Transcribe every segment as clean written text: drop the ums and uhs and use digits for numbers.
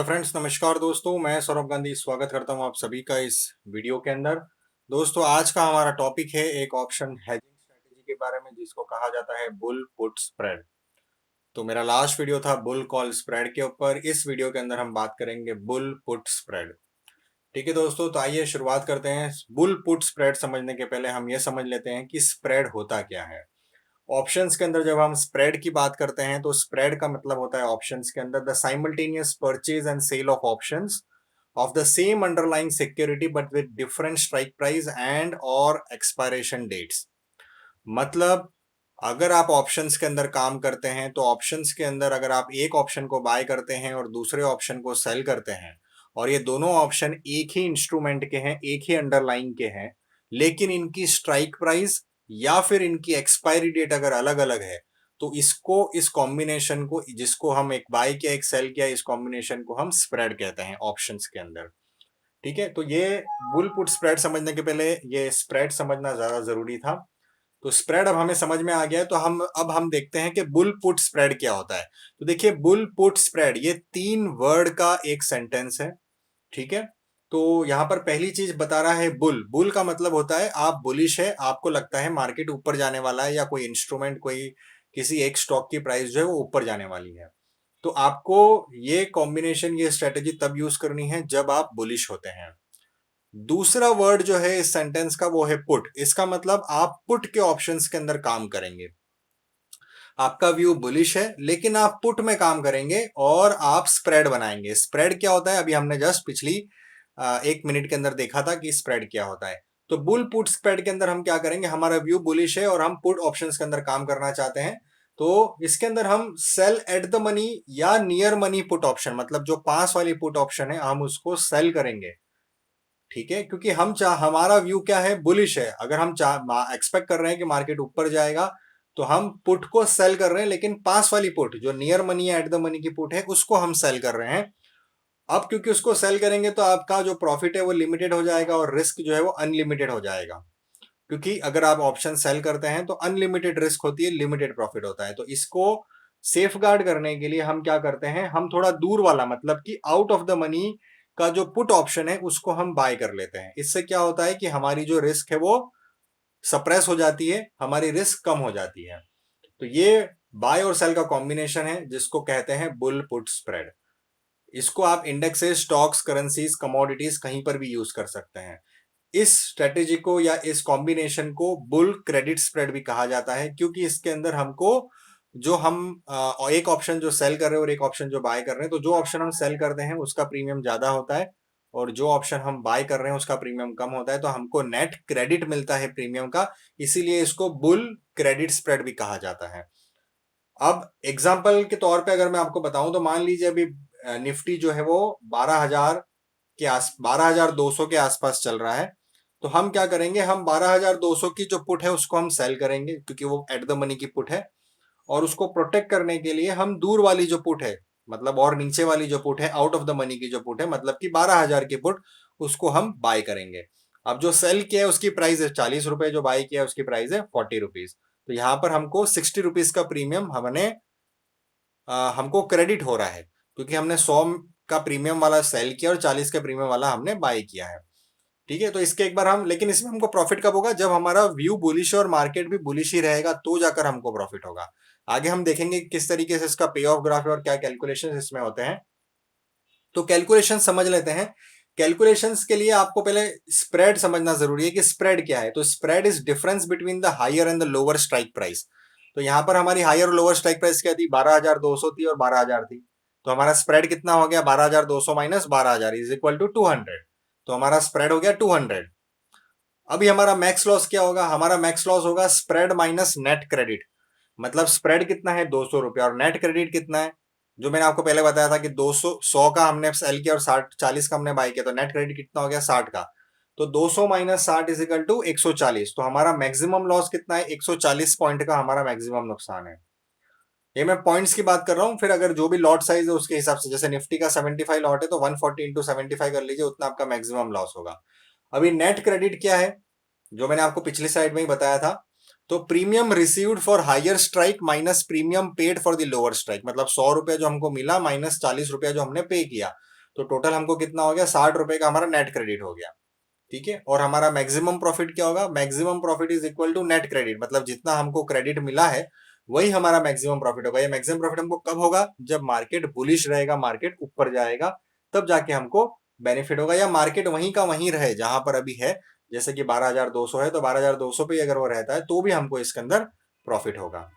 Friends, नमस्कार दोस्तों। मैं सौरभ गांधी स्वागत करता हूं आप सभी का इस वीडियो के अंदर। दोस्तों, आज का हमारा टॉपिक है एक ऑप्शन हेजिंग स्ट्रेटेजी के बारे में, जिसको कहा जाता है बुल पुट स्प्रेड। तो मेरा लास्ट वीडियो था बुल कॉल स्प्रेड के ऊपर। इस वीडियो के अंदर हम बात करेंगे बुल पुट स्प्रेड। ठीक है दोस्तों, तो आइए शुरुआत करते हैं। बुल पुट स्प्रेड समझने के पहले हम ये समझ लेते हैं कि स्प्रेड होता क्या है। ऑप्शंस के अंदर जब हम स्प्रेड की बात करते हैं तो स्प्रेड का मतलब होता है ऑप्शंस के अंदर the simultaneous purchase and sale of options of the same underlying security but with different strike price and और एक्सपायरेशन डेट्स। मतलब अगर आप ऑप्शंस के अंदर काम करते हैं तो ऑप्शंस के अंदर अगर आप एक ऑप्शन को बाय करते हैं और दूसरे ऑप्शन को सेल करते हैं, और ये दोनों ऑप्शन एक ही इंस्ट्रूमेंट के हैं, एक ही अंडरलाइन के हैं, लेकिन इनकी स्ट्राइक प्राइस या फिर इनकी एक्सपायरी डेट अगर अलग अलग है, तो इस कॉम्बिनेशन को, जिसको हम एक बाय किया एक सेल किया, इस कॉम्बिनेशन को हम स्प्रेड कहते हैं ऑप्शंस के अंदर। ठीक है, तो ये बुल पुट स्प्रेड समझने के पहले ये स्प्रेड समझना ज्यादा जरूरी था। तो स्प्रेड अब हमें समझ में आ गया है, तो हम देखते हैं कि बुल पुट स्प्रेड क्या होता है। तो देखिए, बुल पुट स्प्रेड ये 3 वर्ड का एक सेंटेंस है। ठीक है, तो यहां पर पहली चीज बता रहा है बुल। बुल का मतलब होता है आप बुलिश है, आपको लगता है मार्केट ऊपर जाने वाला है, या कोई इंस्ट्रूमेंट, कोई किसी एक स्टॉक की प्राइस जो है वो ऊपर जाने वाली है। तो आपको ये कॉम्बिनेशन, ये स्ट्रेटेजी तब यूज करनी है जब आप बुलिश होते हैं। दूसरा वर्ड जो है इस सेंटेंस का वो है पुट। इसका मतलब आप पुट के ऑप्शंस के अंदर काम करेंगे। आपका व्यू बुलिश है लेकिन आप पुट में काम करेंगे और आप स्प्रेड बनाएंगे। स्प्रेड क्या होता है, अभी हमने जस्ट पिछली 1 मिनट के अंदर देखा था कि स्प्रेड क्या होता है। तो बुल पुट स्प्रेड के अंदर हम क्या करेंगे, हमारा व्यू बुलिश है और हम पुट ऑप्शंस के अंदर काम करना चाहते हैं। तो इसके अंदर हम सेल एट द मनी या नियर मनी पुट ऑप्शन, मतलब जो पास वाली पुट ऑप्शन है, हम उसको सेल करेंगे। ठीक है, क्योंकि हमारा व्यू क्या है, बुलिश है। अगर हम एक्सपेक्ट कर रहे हैं कि मार्केट ऊपर जाएगा, तो हम पुट को सेल कर रहे हैं, लेकिन पास वाली पुट जो नियर मनी या एट द मनी की पुट है उसको हम सेल कर रहे हैं। अब क्योंकि उसको सेल करेंगे तो आपका जो प्रॉफिट है वो लिमिटेड हो जाएगा और रिस्क जो है वो अनलिमिटेड हो जाएगा। क्योंकि अगर आप ऑप्शन सेल करते हैं तो अनलिमिटेड रिस्क होती है, लिमिटेड प्रॉफिट होता है। तो इसको सेफ गार्ड करने के लिए हम क्या करते हैं, हम थोड़ा दूर वाला, मतलब कि आउट ऑफ द मनी का जो पुट ऑप्शन है उसको हम बाय कर लेते हैं। इससे क्या होता है कि हमारी जो रिस्क है वो सप्रेस हो जाती है, हमारी रिस्क कम हो जाती है। तो ये बाय और सेल का कॉम्बिनेशन है जिसको कहते हैं बुल पुट स्प्रेड। इसको आप इंडेक्सेस, स्टॉक्स, करेंसीज, कमोडिटीज कहीं पर भी यूज कर सकते हैं। इस स्ट्रेटेजी को या इस कॉम्बिनेशन को बुल क्रेडिट स्प्रेड भी कहा जाता है, क्योंकि इसके अंदर हमको जो हम एक ऑप्शन जो सेल कर रहे हैं और एक ऑप्शन जो बाय कर रहे हैं, तो जो ऑप्शन हम सेल करते हैं उसका प्रीमियम ज्यादा होता है और जो ऑप्शन हम बाय कर रहे हैं उसका प्रीमियम कम होता है। तो हमको नेट क्रेडिट मिलता है प्रीमियम का, इसीलिए इसको बुल क्रेडिट स्प्रेड भी कहा जाता है। अब एग्जाम्पल के तौर पे अगर मैं आपको बताऊं, तो मान लीजिए अभी निफ्टी जो है वो 12,000 के आस 12,200 के आसपास चल रहा है। तो हम क्या करेंगे, हम 12,200 की जो पुट है उसको हम सेल करेंगे, क्योंकि वो एट द मनी की पुट है। और उसको प्रोटेक्ट करने के लिए हम दूर वाली जो पुट है, मतलब और नीचे वाली जो पुट है, आउट ऑफ द मनी की जो पुट है, मतलब कि 12,000 की पुट, उसको हम बाय करेंगे। अब जो सेल किया है उसकी प्राइस है 40 रुपए, जो बाय किया है उसकी प्राइस है 40 रुपीज। तो यहाँ पर हमको 60 रुपीज का प्रीमियम हमको क्रेडिट हो रहा है, क्योंकि हमने 100 का प्रीमियम वाला सेल किया और 40 का प्रीमियम वाला हमने बाय किया है। ठीक है, तो इसके एक बार हम, लेकिन इसमें हमको प्रॉफिट कब होगा, जब हमारा व्यू बुलिश है और मार्केट भी बुलिश ही रहेगा, तो जाकर हमको प्रॉफिट होगा। आगे हम देखेंगे किस तरीके से इसका पे ऑफ ग्राफ है और क्या कैलकुलेशन इसमें होते हैं। तो कैलकुलेशन समझ लेते हैं। कैलकुलेशंस के लिए आपको पहले स्प्रेड समझना जरूरी है कि स्प्रेड क्या है। तो spread is difference between the higher and the lower strike price. तो यहां पर हमारी हायर और लोअर स्ट्राइक प्राइस क्या थी, 12,200 थी और 12,000 थी। तो हमारा स्प्रेड कितना हो गया, 12,200 माइनस 12,000 इज इक्वल टू 200। तो हमारा स्प्रेड हो गया 200। अभी हमारा मैक्स लॉस क्या होगा, हमारा मैक्स लॉस होगा स्प्रेड माइनस नेट क्रेडिट। मतलब स्प्रेड कितना है, 200 रुपया, और नेट क्रेडिट कितना है, जो मैंने आपको पहले बताया था कि 200 100 का हमने सेल किया और 40 का हमने बाय किया, तो नेट क्रेडिट कितना हो गया, 60 का। तो 200 माइनस 60 इज इक्वल टू 140। तो हमारा मैक्सिमम लॉस कितना है, 140 पॉइंट का हमारा मैक्सिमम नुकसान है। ये मैं पॉइंट्स की बात कर रहा हूँ। फिर अगर जो भी लॉट साइज है उसके हिसाब से, जैसे निफ्टी का 75 लॉट है तो 140 इंटू 75 कर लीजिए, उतना आपका मैक्सिमम लॉस होगा। अभी नेट क्रेडिट क्या है, जो मैंने आपको पिछली स्लाइड में ही बताया था। तो premium received for higher strike minus premium paid for the lower strike, मतलब 100 रुपया जो हमको मिला माइनस 40 रुपया जो हमने पे किया। तो टोटल हमको कितना हो गया, 60 रुपए का हमारा नेट क्रेडिट हो गया। ठीक है, और हमारा मैक्सिमम प्रॉफिट क्या होगा, maximum profit is equal to net credit, मतलब जितना हमको क्रेडिट मिला है वही हमारा मैक्सिमम प्रॉफिट होगा। ये मैक्सिमम प्रॉफिट हमको कब होगा, जब मार्केट बुलिश रहेगा, मार्केट ऊपर जाएगा, तब जाके हमको बेनिफिट होगा, या मार्केट वहीं का वहीं रहे जहां पर अभी है, जैसे कि 12,200 है, तो 12,200 पे अगर वो रहता है तो भी हमको इसके अंदर प्रॉफिट होगा।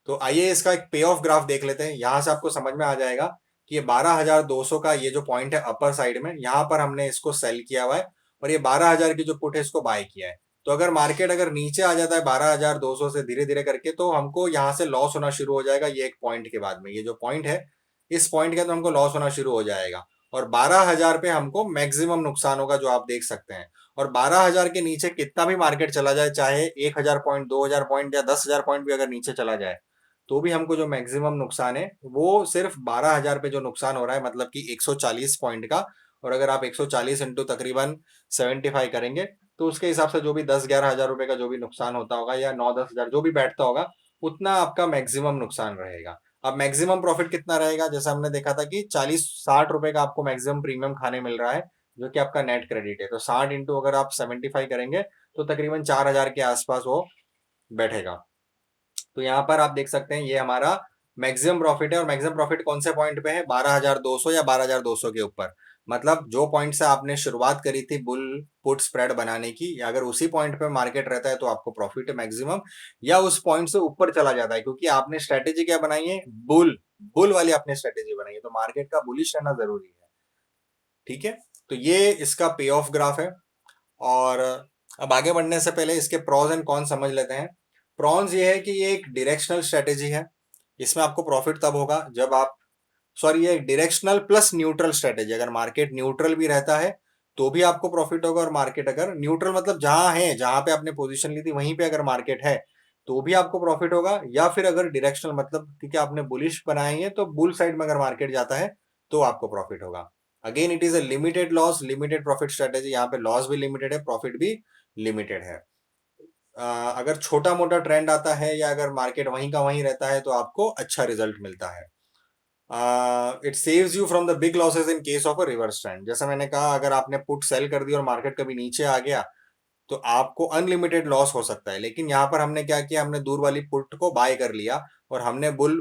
तो आइए इसका एक पे ऑफ ग्राफ देख लेते हैं, यहां से आपको समझ में आ जाएगा कि ये 12,200 का ये जो पॉइंट है अपर साइड में, यहां पर हमने इसको सेल किया हुआ है, और ये 12,000 की जो पुट है इसको बाय किया है। तो अगर मार्केट अगर नीचे आ जाता है 12,200 से धीरे धीरे करके, तो हमको यहाँ से लॉस होना शुरू हो जाएगा। ये एक पॉइंट के बाद में, ये जो पॉइंट है, इस पॉइंट के अंदर हमको लॉस होना शुरू हो जाएगा, और 12,000 पे हमको मैक्सिमम नुकसान होगा, जो आप देख सकते हैं। और 12,000 के नीचे कितना भी मार्केट चला जाए, चाहे 1,000 पॉइंट, 2,000 पॉइंट या 10,000 पॉइंट भी अगर नीचे चला जाए, तो भी हमको जो मैक्सिमम नुकसान है वो सिर्फ 12,000 पे जो नुकसान हो रहा है, मतलब कि 140 पॉइंट का। और अगर आप 140 इंटू तकरीबन 75 करेंगे, तो उसके हिसाब से जो भी 10-11 हजार रुपए का जो भी नुकसान होता होगा, या 9-10 हजार जो भी बैठता होगा, उतना आपका मैक्सिमम नुकसान रहेगा। अब मैक्सिमम प्रॉफिट कितना रहेगा, जैसा हमने देखा था कि 40-60 रुपए का आपको मैक्सिमम प्रीमियम खाने मिल रहा है, जो कि आपका नेट क्रेडिट है। तो 60 इंटू अगर आप 75 करेंगे, तो तकरीबन 4,000 के आसपास वो बैठेगा। तो यहाँ पर आप देख सकते हैं ये हमारा मैक्सिमम प्रॉफिट है, और मैक्सिमम प्रॉफिट कौन से पॉइंट पे है, 12,200 या 12,200 के ऊपर। मतलब जो पॉइंट से आपने शुरुआत करी थी बुल पुट स्प्रेड बनाने की, या अगर उसी पॉइंट पे मार्केट रहता है तो आपको प्रॉफिट है मैक्सिमम, या उस पॉइंट से ऊपर चला जाता है, क्योंकि आपने स्ट्रेटेजी क्या बनाई है, बुल बुल वाली आपने स्ट्रेटेजी बनाई है, तो मार्केट का बुलिश रहना जरूरी है। ठीक है, तो ये इसका पे ऑफ ग्राफ है। और अब आगे बढ़ने से पहले इसके प्रॉज एंड कॉन समझ लेते हैं। प्रॉन्स ये है कि ये एक डायरेक्शनल स्ट्रेटेजी है, इसमें आपको प्रॉफिट तब होगा जब आप, सॉरी, ये डायरेक्शनल प्लस न्यूट्रल स्ट्रेटेजी, अगर मार्केट न्यूट्रल भी रहता है तो भी आपको प्रॉफिट होगा, और मार्केट अगर न्यूट्रल मतलब जहां है, जहां पे आपने पोजीशन ली थी वहीं पे अगर मार्केट है तो भी आपको प्रॉफिट होगा, या फिर अगर डायरेक्शनल मतलब ठीक है आपने बुलिश बनाई है तो बुल साइड में अगर मार्केट जाता है तो आपको प्रॉफिट होगा। Again it is a limited loss limited profit strategy, यहाँ पे लॉस भी लिमिटेड है, प्रॉफिट भी लिमिटेड है। अगर छोटा मोटा ट्रेंड आता है या अगर मार्केट वहीं का वहीं रहता है तो आपको अच्छा रिजल्ट मिलता है। It saves you from the big losses in case of a reverse trend. जैसा मैंने कहा, अगर आपने पुट सेल कर दी और मार्केट कभी नीचे आ गया तो आपको अनलिमिटेड लॉस हो सकता है, लेकिन यहाँ पर हमने क्या किया, हमने दूर वाली पुट को बाय कर लिया और हमने बुल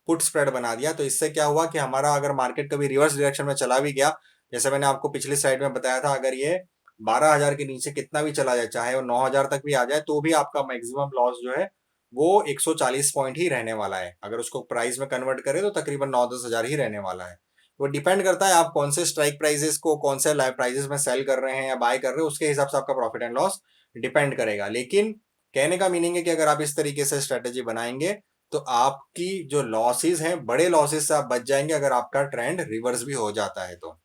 पुट स्प्रेड बना दिया। तो इससे क्या हुआ कि हमारा अगर मार्केट कभी रिवर्स डायरेक्शन में चला भी गया, जैसे मैंने आपको पिछली स्लाइड में बताया था, अगर ये 12,000 के नीचे कितना भी चला जाए, चाहे वो 9,000 तक भी आ जाए, तो भी आपका मैक्सिमम लॉस जो है वो 140 पॉइंट ही रहने वाला है। अगर उसको प्राइस में कन्वर्ट करें तो तकरीबन 9-10 हजार ही रहने वाला है। वो डिपेंड करता है आप कौन से स्ट्राइक प्राइजेस को कौन से प्राइजेस में सेल कर रहे हैं या बाय कर रहे हैं, उसके हिसाब से आपका प्रॉफिट एंड लॉस डिपेंड करेगा। लेकिन कहने का मीनिंग है कि अगर आप इस तरीके से स्ट्रेटेजी बनाएंगे तो आपकी जो लॉसेस हैं, बड़े लॉसेस से आप बच जाएंगे अगर आपका ट्रेंड रिवर्स भी हो जाता है तो।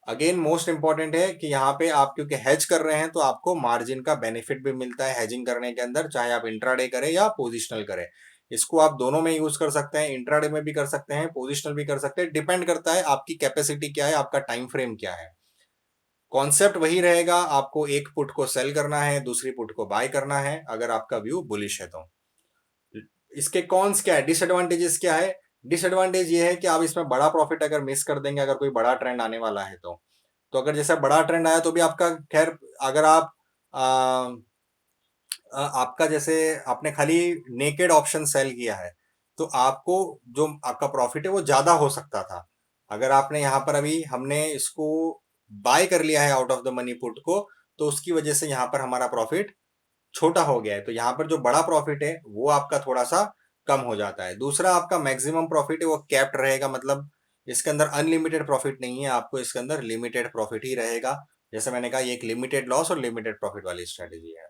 अगेन मोस्ट इंपॉर्टेंट है कि यहाँ पे आप क्योंकि हेज कर रहे हैं तो आपको मार्जिन का बेनिफिट भी मिलता है हेजिंग करने के अंदर, चाहे आप इंट्राडे करें या पोजिशनल करें। इसको आप दोनों में यूज कर सकते हैं, इंट्राडे में भी कर सकते हैं, पोजिशनल भी कर सकते हैं, डिपेंड करता है आपकी कैपेसिटी क्या है, आपका टाइम फ्रेम क्या है। कॉन्सेप्ट वही रहेगा, आपको एक पुट को सेल करना है, दूसरी पुट को बाय करना है अगर आपका व्यू बुलिश है तो। इसके कॉन्स क्या है, डिसएडवांटेजेस क्या है। डिसएडवांटेज ये है कि आप इसमें बड़ा प्रॉफिट अगर मिस कर देंगे, अगर कोई बड़ा ट्रेंड आने वाला है तो अगर जैसा बड़ा ट्रेंड आया तो भी आपका खैर, अगर आप आपका जैसे आपने खाली नेकेड ऑप्शन सेल किया है तो आपको जो आपका प्रॉफिट है वो ज्यादा हो सकता था। अगर आपने यहाँ पर अभी हमने इसको बाय कर लिया है out of the money put को, तो उसकी वजह से यहाँ पर हमारा प्रॉफिट छोटा हो गया है, तो यहाँ पर जो बड़ा प्रॉफिट है वो आपका थोड़ा सा कम हो जाता है। दूसरा, आपका मैक्सिमम प्रॉफिट है वो कैप्ड रहेगा, मतलब इसके अंदर अनलिमिटेड प्रॉफिट नहीं है, आपको इसके अंदर लिमिटेड प्रॉफिट ही रहेगा। जैसे मैंने कहा, ये एक लिमिटेड लॉस और लिमिटेड प्रॉफिट वाली स्ट्रेटेजी है।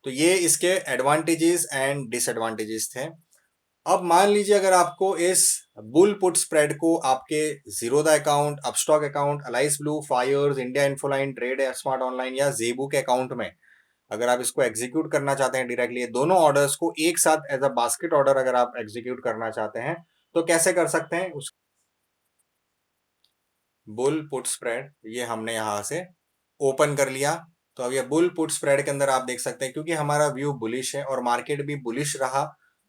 तो ये इसके एडवांटेजेस एंड डिसएडवांटेजेस थे। अब मान लीजिए अगर आपको इस बुल पुट स्प्रेड को आपके जीरोदा अकाउंट, अपस्टॉक अकाउंट, अलाइस ब्लू, फायर्स, इंडिया इन्फोलाइन, ट्रेड स्मार्ट ऑनलाइन या जेबू के अकाउंट में अगर आप इसको एग्जीक्यूट करना चाहते हैं डायरेक्टली, ये दोनों ऑर्डर्स को एक साथ एज अ बास्केट ऑर्डर अगर आप एग्जीक्यूट करना चाहते हैं तो कैसे कर सकते हैं। उस बुल पुट स्प्रेड ये हमने यहां से ओपन कर लिया। तो अब ये बुल पुट स्प्रेड के अंदर आप देख सकते हैं, क्योंकि हमारा व्यू बुलिश है और मार्केट भी बुलिश रहा,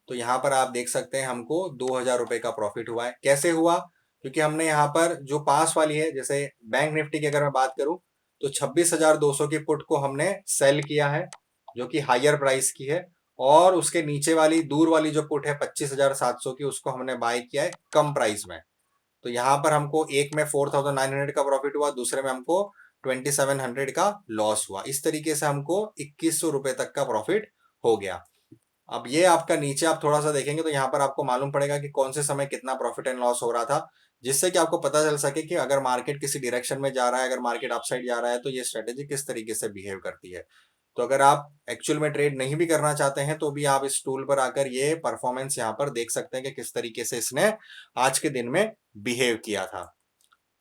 तो यहां पर आप देख सकते हैं हमको 2,000 रुपए का प्रॉफिट हुआ है। कैसे हुआ, क्योंकि हमने यहाँ पर जो पास वाली है, जैसे बैंक निफ्टी की अगर मैं बात करूं, तो 26,200 की पुट को हमने सेल किया है, जो कि हायर प्राइस की है। और उसके नीचे वाली दूर वाली जो पुट है 25,700 की, उसको हमने बाय किया है कम प्राइस में। तो यहाँ पर हमको एक में 4,900 का प्रॉफिट हुआ, दूसरे में हमको 2,700 का लॉस हुआ। इस तरीके से हमको 2,100 रुपए तक का प्रॉफिट हो गया। अब ये आपका नीचे आप थोड़ा सा देखेंगे तो यहाँ पर आपको मालूम पड़ेगा कि कौन से समय कितना प्रॉफिट एंड लॉस हो रहा था, जिससे कि आपको पता चल सके कि अगर मार्केट किसी डायरेक्शन में जा रहा है, अगर मार्केट अपसाइड जा रहा है, तो ये स्ट्रेटेजी किस तरीके से बिहेव करती है। तो अगर आप एक्चुअल में ट्रेड नहीं भी करना चाहते हैं, तो भी आप इस टूल पर आकर ये परफॉर्मेंस यहाँ पर देख सकते हैं कि किस तरीके से इसने आज के दिन में बिहेव किया था।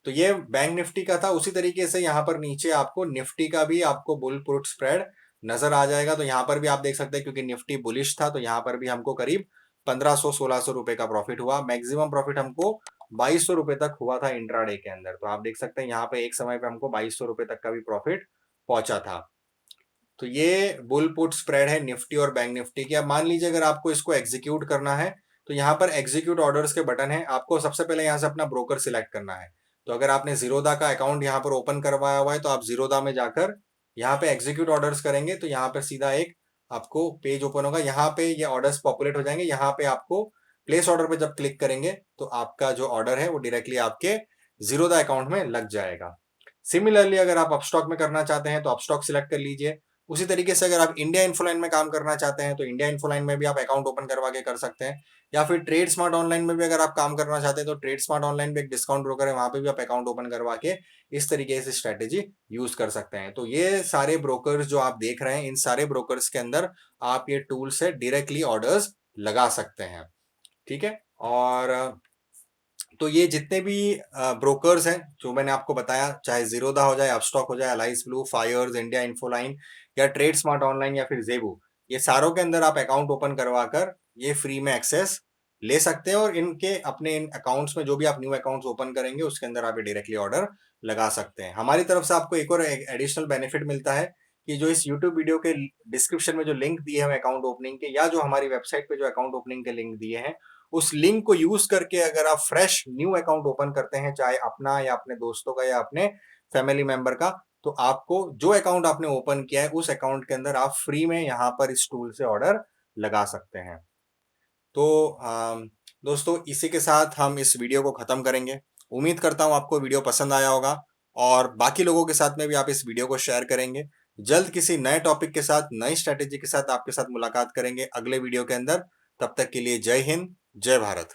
तो ये बैंक निफ्टी का था। उसी तरीके से यहाँ पर नीचे आपको निफ्टी का भी आपको बुल पुट स्प्रेड नजर आ जाएगा। तो यहाँ पर भी आप देख सकते हैं, क्योंकि निफ्टी बुलिश था, तो यहाँ पर भी हमको करीब 1,500-1,600 रुपए का प्रॉफिट हुआ। मैक्सिमम प्रॉफिट हमको 2,200 रुपए तक हुआ था इंट्राडे के अंदर। तो आप देख सकते हैं यहाँ पे एक समय पे हमको 2,200 रुपए तक का भी प्रॉफिट पहुंचा था। तो ये बुल पुट स्प्रेड है निफ्टी और बैंक निफ्टी की। अब मान लीजिए अगर आपको इसको एग्जीक्यूट करना है, तो यहाँ पर एग्जीक्यूट ऑर्डर्स के बटन है। आपको सबसे पहले यहाँ से अपना ब्रोकर सिलेक्ट करना है। तो अगर आपने जीरोधा का अकाउंट यहाँ पर ओपन करवाया हुआ है, तो आप जीरोधा में जाकर यहाँ पे एग्जीक्यूट ऑर्डर्स करेंगे, तो यहाँ पर सीधा एक आपको पेज ओपन होगा। यहाँ पे ये ऑर्डर्स पॉपुलेट हो जाएंगे। यहाँ पे आपको प्लेस ऑर्डर पे जब क्लिक करेंगे, तो आपका जो ऑर्डर है वो डायरेक्टली आपके जीरोधा अकाउंट में लग जाएगा। सिमिलरली अगर आप अपस्टॉक में करना चाहते हैं, तो अपस्टॉक सिलेक्ट कर लीजिए। उसी तरीके से अगर आप इंडिया इन्फोलाइन में काम करना चाहते हैं, तो इंडिया इन्फोलाइन में भी आप अकाउंट ओपन करवा के कर सकते हैं। या फिर ट्रेड स्मार्ट ऑनलाइन में भी अगर आप काम करना चाहते हैं, तो ट्रेड स्मार्ट ऑनलाइन भी एक डिस्काउंट ब्रोकर है, वहां पे भी आप अकाउंट ओपन करवा के इस तरीके से स्ट्रेटेजी यूज कर सकते हैं। तो ये सारे ब्रोकर्स जो आप देख रहे हैं, इन सारे ब्रोकर्स के अंदर आप ये टूल से डायरेक्टली ऑर्डर्स लगा सकते हैं। ठीक है। और तो ये जितने भी ब्रोकर्स हैं जो मैंने आपको बताया, चाहे जीरोधा हो जाए, अपस्टॉक हो जाए, अलाइस ब्लू, फायर्स, इंडिया इन्फोलाइन, या ट्रेड स्मार्ट ऑनलाइन, या फिर जेबू, ये सारों के अंदर आप अकाउंट ओपन करवाकर ये फ्री में एक्सेस ले सकते हैं। और इनके अपने इन अकाउंट्स में जो भी आप न्यू अकाउंट्स ओपन करेंगे, उसके अंदर आप ये डायरेक्टली ऑर्डर लगा सकते हैं। हमारी तरफ से आपको एक और एडिशनल बेनिफिट मिलता है कि जो इस यूट्यूब वीडियो के डिस्क्रिप्शन में जो लिंक दिए हैं अकाउंट ओपनिंग के, या जो हमारी वेबसाइट पे जो अकाउंट ओपनिंग के लिंक दिए हैं, उस लिंक को यूज करके अगर आप फ्रेश न्यू अकाउंट ओपन करते हैं, चाहे अपना या अपने दोस्तों का या अपने फैमिली मेंबर का, तो आपको जो अकाउंट आपने ओपन किया है, उस अकाउंट के अंदर आप फ्री में यहाँ पर इस टूल से ऑर्डर लगा सकते हैं। तो दोस्तों, इसी के साथ हम इस वीडियो को खत्म करेंगे। उम्मीद करता हूं आपको वीडियो पसंद आया होगा, और बाकी लोगों के साथ में भी आप इस वीडियो को शेयर करेंगे। जल्द किसी नए टॉपिक के साथ, नई स्ट्रेटेजी के साथ आपके साथ मुलाकात करेंगे अगले वीडियो के अंदर। तब तक के लिए जय हिंद, जय भारत।